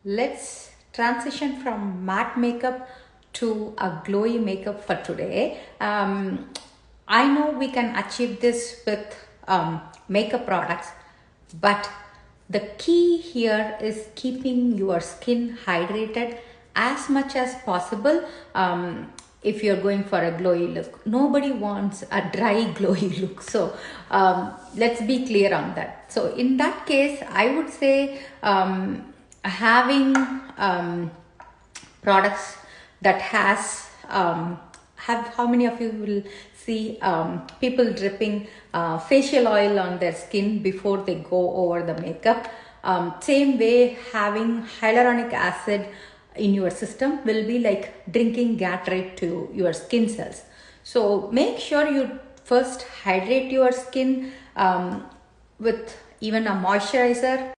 Let's transition from matte makeup to a glowy makeup for today. I know we can achieve this with makeup products, but the key here is keeping your skin hydrated as much as possible. If you're going for a glowy look, nobody wants a dry glowy look, so let's be clear on that. So in that case, I would say having products that have, how many of you will see people dripping facial oil on their skin before they go over the makeup? Same way, having hyaluronic acid in your system will be like drinking Gatorade to your skin cells. So make sure you first hydrate your skin with even a moisturizer.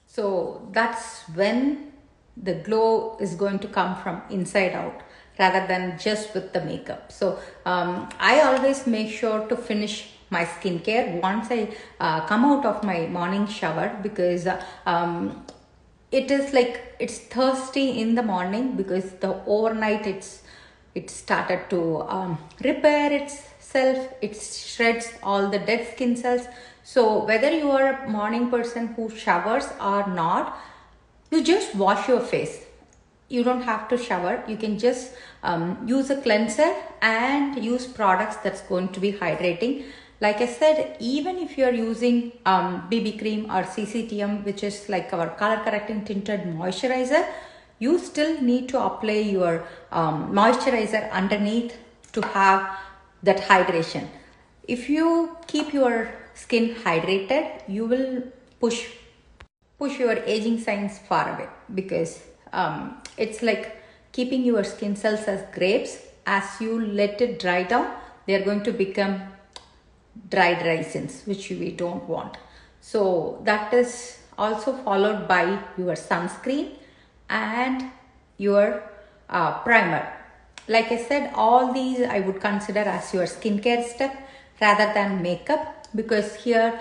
So that's when the glow is going to come from inside out rather than just with the makeup. So I always make sure to finish my skincare once I come out of my morning shower, because it is like it's thirsty in the morning because the overnight it started to repair itself. It shreds all the dead skin cells. So whether you are a morning person who showers or not, you just wash your face. You don't have to shower. You can just use a cleanser and use products that's going to be hydrating. Like I said, even if you're using BB cream or cctm, which is like our color correcting tinted moisturizer, you still need to apply your moisturizer underneath to have that hydration. If you keep your skin hydrated, you will push your aging signs far away, because it's like keeping your skin cells as grapes. As you let it dry down, they are going to become dried raisins, which we don't want. So that is also followed by your sunscreen and your primer. Like I said, all these I would consider as your skincare step rather than makeup, because here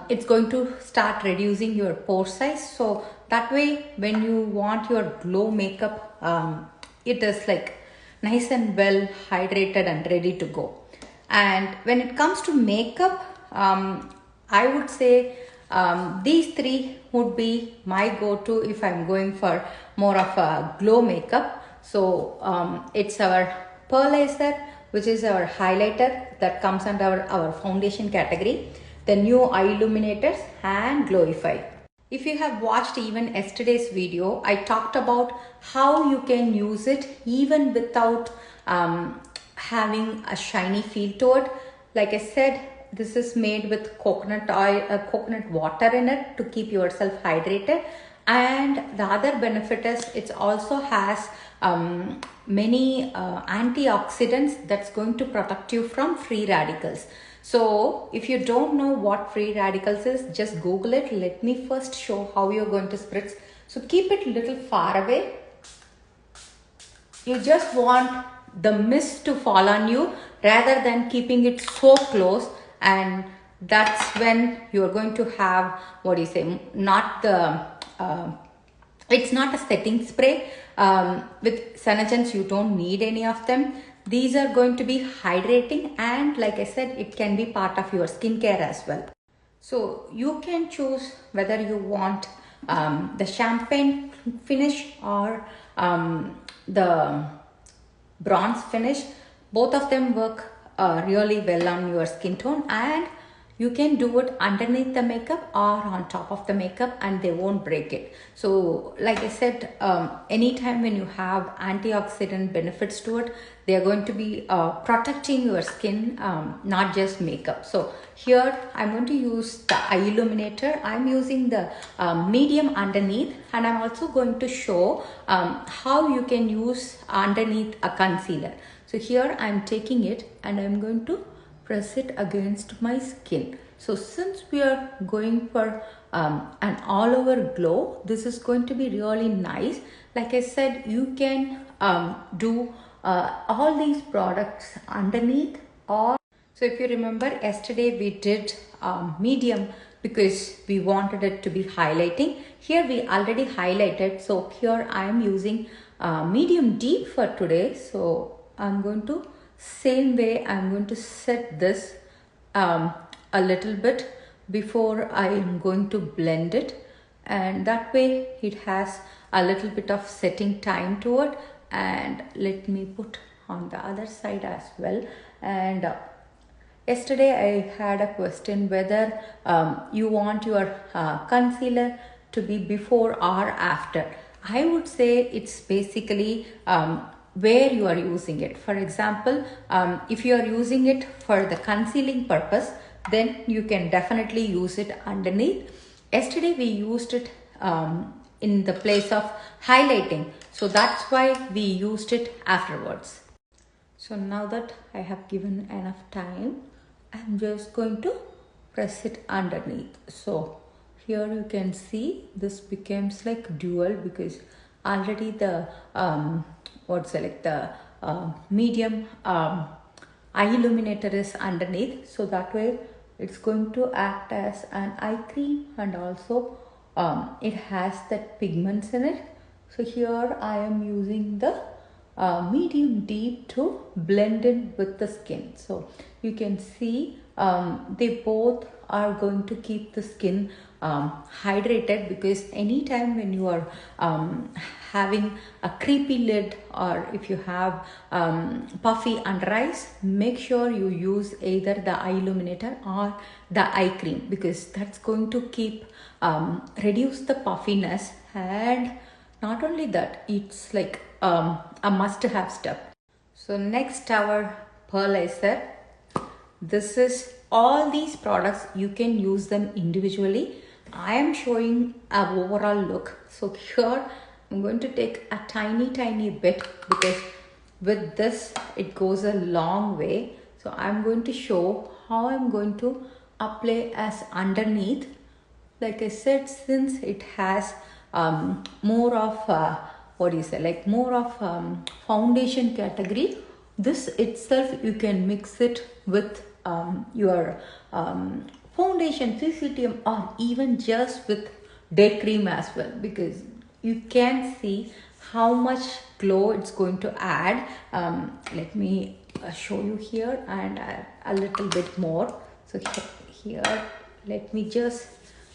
it's going to start reducing your pore size. So that way, when you want your glow makeup, it is like nice and well hydrated and ready to go. And when it comes to makeup, I would say these three would be my go-to if I'm going for more of a glow makeup. So it's our Pearlizer, which is our highlighter that comes under our foundation category, the new eyeliminators, and glowify. If you have watched even yesterday's video, I talked about how you can use it even without having a shiny feel to it. Like I said, this is made with coconut oil, coconut water in it to keep yourself hydrated. And the other benefit is it also has many antioxidants that's going to protect you from free radicals. So if you don't know what free radicals is, just Google it. Let me first show how you're going to spritz. So keep it a little far away. You just want the mist to fall on you rather than keeping it so close, and that's when you're going to have, what do you say, not the it's not a setting spray. With Senegens, you don't need any of them. These are going to be hydrating, and like I said, it can be part of your skincare as well. So you can choose whether you want the champagne finish or the bronze finish. Both of them work really well on your skin tone, and you can do it underneath the makeup or on top of the makeup and they won't break it. So like I said, anytime when you have antioxidant benefits to it, they are going to be protecting your skin, not just makeup. So here I'm going to use the eyeliminator. I'm using the medium underneath, and I'm also going to show how you can use underneath a concealer. So here I'm taking it and I'm going to press it against my skin. So since we are going for an all over glow, this is going to be really nice. Like I said, you can do all these products underneath, or so if you remember yesterday we did medium because we wanted it to be highlighting. Here we already highlighted, so here I am using medium deep for today. So I'm going to same way I'm going to set this a little bit before I am going to blend it, and that way it has a little bit of setting time to it. And let me put on the other side as well. And yesterday I had a question whether you want your concealer to be before or after. I would say it's basically where you are using it. For example, if you are using it for the concealing purpose, then you can definitely use it underneath. Yesterday we used it in the place of highlighting, so that's why we used it afterwards. So now that I have given enough time, I'm just going to press it underneath. So here you can see this becomes like dual, because already the medium eye illuminator is underneath, so that way it's going to act as an eye cream, and also it has that pigments in it. So here I am using the medium deep to blend in with the skin. So you can see they both are going to keep the skin hydrated, because anytime when you are having a creepy lid, or if you have puffy under eyes, make sure you use either the eye illuminator or the eye cream, because that's going to keep reduce the puffiness. And not only that, it's like a must-have step. So next, our Pearlizer. This is all these products, you can use them individually. I am showing a overall look. So here I'm going to take a tiny bit, because with this it goes a long way. So I'm going to show how I'm going to apply as underneath. Like I said, since it has more of more of foundation category, this itself you can mix it with your foundation, cctm, or even just with day cream as well, because you can see how much glow it's going to add. Let me show you here, and a little bit more. So here let me just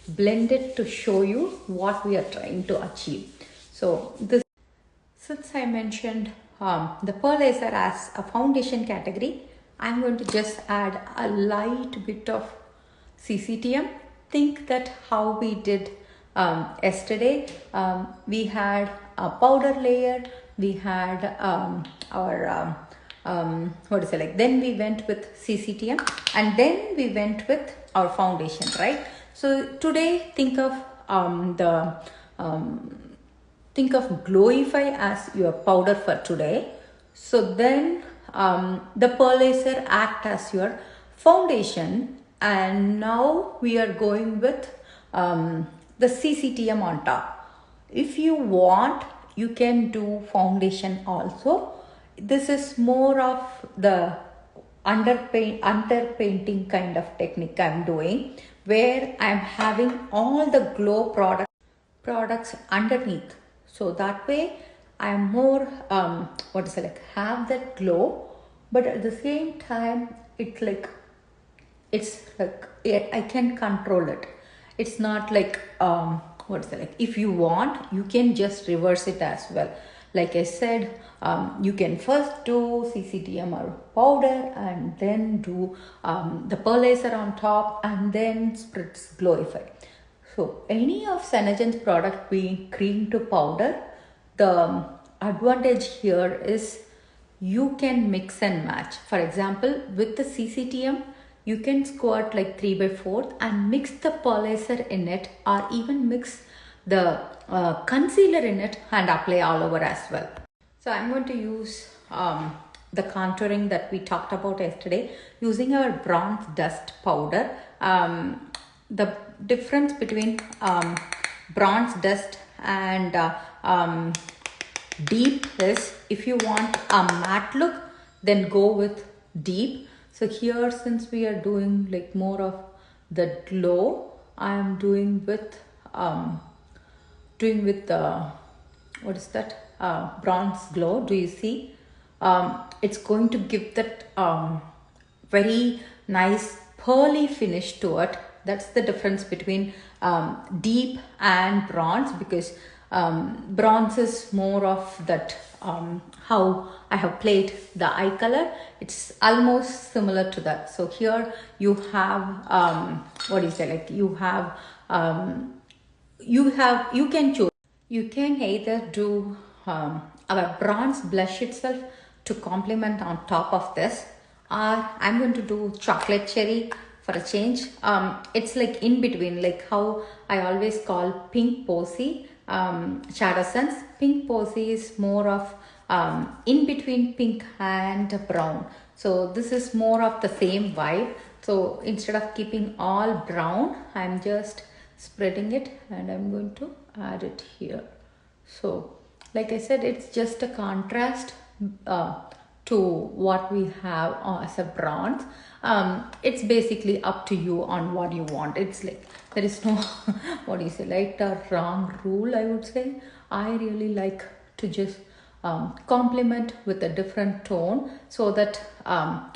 blend it to show you what we are trying to achieve. So this, since I mentioned the Pearlizer as a foundation category, I'm going to just add a light bit of cctm. Think that how we did yesterday. We had a powder layer, we had our then we went with cctm, and then we went with our foundation, right? So today think of glowify as your powder for today. So then the Pearlizer act as your foundation, and now we are going with the cctm on top. If you want, you can do foundation also. This is more of the underpainting kind of technique I'm doing, where I'm having all the glow products underneath. So that way I'm more have that glow, but at the same time it's like I can control it. It's not like if you want, you can just reverse it as well. Like I said, you can first do cctm or powder, and then do the Pearlizer on top, and then spritz glowify. So any of Senegen's product being cream to powder, the advantage here is you can mix and match. For example, with the cctm, you can squirt like 3/4 and mix the Pearlizer in it, or even mix the concealer in it and apply all over as well. So I'm going to use the contouring that we talked about yesterday using our bronze dust powder. The difference between bronze dust and deep is, if you want a matte look, then go with deep. So here, since we are doing like more of the glow, I am doing with what is that, bronze glow. Do you see? It's going to give that very nice pearly finish to it. That's the difference between deep and bronze, because bronze is more of that, how I have played the eye color. It's almost similar to that. So here you have what is it, like you have you can choose. You can either do our bronze blush itself to complement on top of this, or I'm going to do chocolate cherry for a change. It's like in between, like how I always call pink posy shadow sense. Pink posy is more of in between pink and brown. So this is more of the same vibe. So instead of keeping all brown, I'm just spreading it and I'm going to add it here. So like I said, it's just a contrast to what we have as a bronze. It's basically up to you on what you want. It's like there is no what do you say, right or wrong rule, I would say. I really like to just complement with a different tone, so that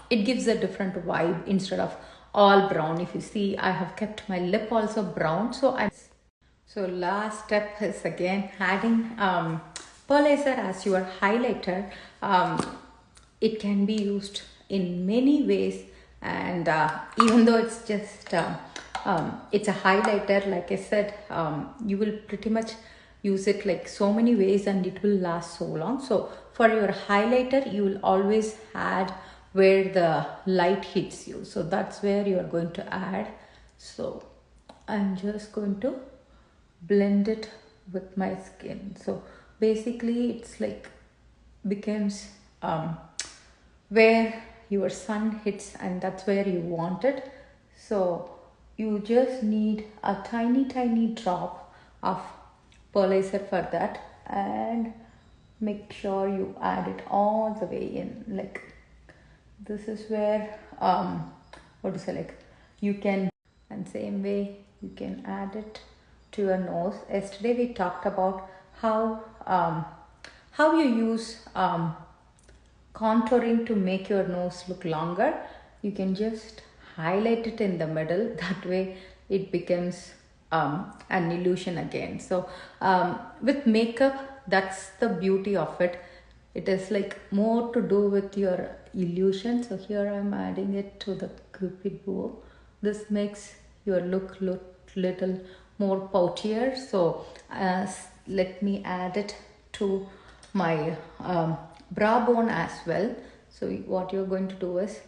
it gives a different vibe instead of all brown. If you see, I have kept my lip also brown. So last step is again adding Pearlizer as your highlighter. It can be used in many ways, and even though it's just it's a highlighter, like I said, you will pretty much use it like so many ways and it will last so long. So for your highlighter, you will always add where the light hits you. So that's where you are going to add. So I'm just going to blend it with my skin. So basically it's like becomes where your sun hits, and that's where you want it. So you just need a tiny drop of Pearlizer for that, and make sure you add it all the way in. Like this is where what to say, like you can, and same way you can add it to your nose. Yesterday we talked about how you use contouring to make your nose look longer. You can just highlight it in the middle. That way it becomes an illusion again. So with makeup, that's the beauty of it. It is like more to do with your illusion. So here I'm adding it to the cupid bow. This makes your look little more poutier. So let me add it to my brow bone as well. So what you're going to do is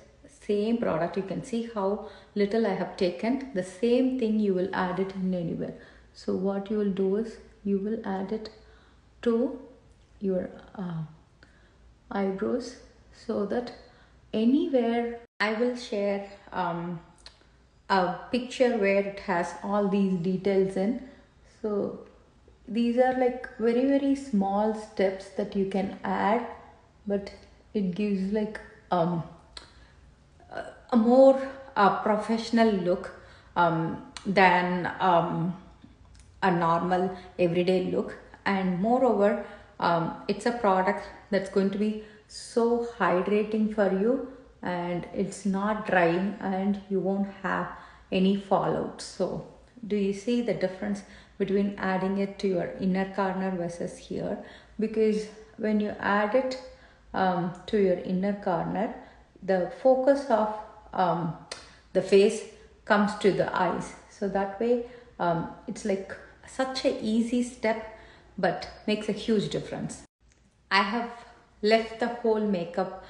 same product. You can see how little I have taken. The same thing you will add it in anywhere. So what you will do is you will add it to your eyebrows, so that anywhere I will share a picture where it has all these details in. So these are like very small steps that you can add, but it gives like a more professional look than a normal everyday look. And moreover, it's a product that's going to be so hydrating for you, and it's not drying, and you won't have any fallout. So do you see the difference between adding it to your inner corner versus here? Because when you add it to your inner corner, the focus of the face comes to the eyes. So that way it's like such a easy step, but makes a huge difference. I have left the whole makeup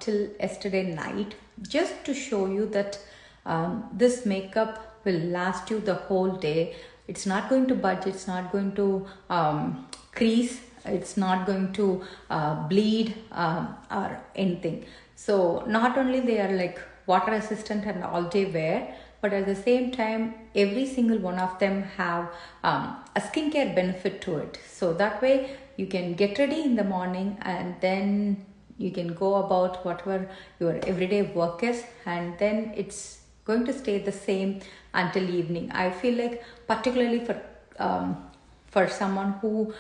till yesterday night, just to show you that this makeup will last you the whole day. It's not going to budge, it's not going to crease, it's not going to bleed or anything. So not only they are like water resistant and all day wear, but at the same time every single one of them have a skincare benefit to it. So that way you can get ready in the morning, and then you can go about whatever your everyday work is, and then it's going to stay the same until evening. I feel like particularly for someone who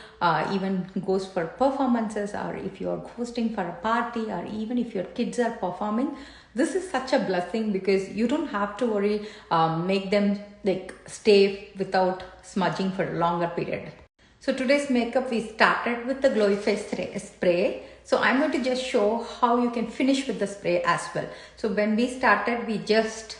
even goes for performances, or if you're hosting for a party, or even if your kids are performing, this is such a blessing because you don't have to worry, make them like stay without smudging for a longer period. So today's makeup, we started with the glowify spray. So I'm going to just show how you can finish with the spray as well. So when we started, we just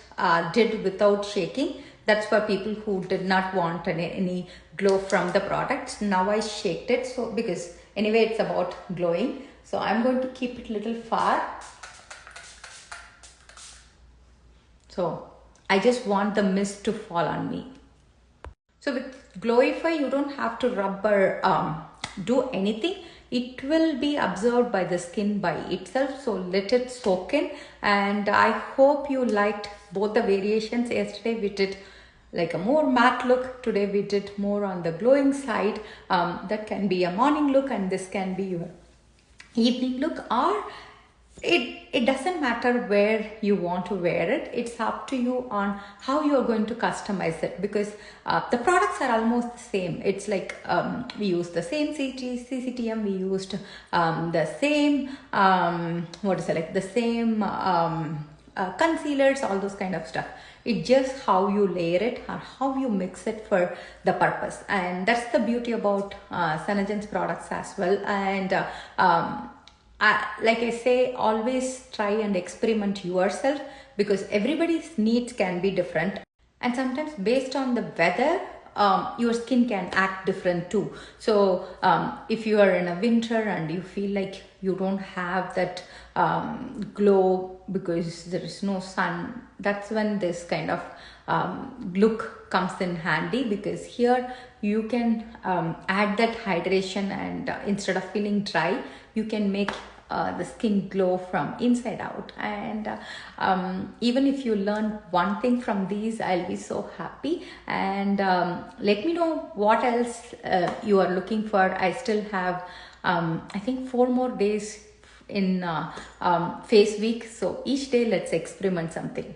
did without shaking. That's for people who did not want any glow from the products. Now I shaked it, so because anyway it's about glowing. So I'm going to keep it a little far. So I just want the mist to fall on me. So with glowify, you don't have to rub or do anything. It will be absorbed by the skin by itself. So let it soak in. And I hope you liked both the variations. Yesterday we did like a more matte look. Today we did more on the glowing side. That can be a morning look, and this can be your evening look, or it doesn't matter where you want to wear it. It's up to you on how you're going to customize it, because the products are almost the same. It's like we used the same cctm, we used the same the same concealers, all those kind of stuff. It's just how you layer it or how you mix it for the purpose, and that's the beauty about Sanajan's products as well. And like I say, always try and experiment yourself, because everybody's needs can be different, and sometimes based on the weather, your skin can act different too. So if you are in a winter and you feel like you don't have that glow because there is no sun, that's when this kind of look comes in handy, because here you can add that hydration, and instead of feeling dry, you can make the skin glow from inside out. And even if you learn one thing from these, I'll be so happy. And let me know what else you are looking for. I still have I think 4 more days in face week, so each day let's experiment something.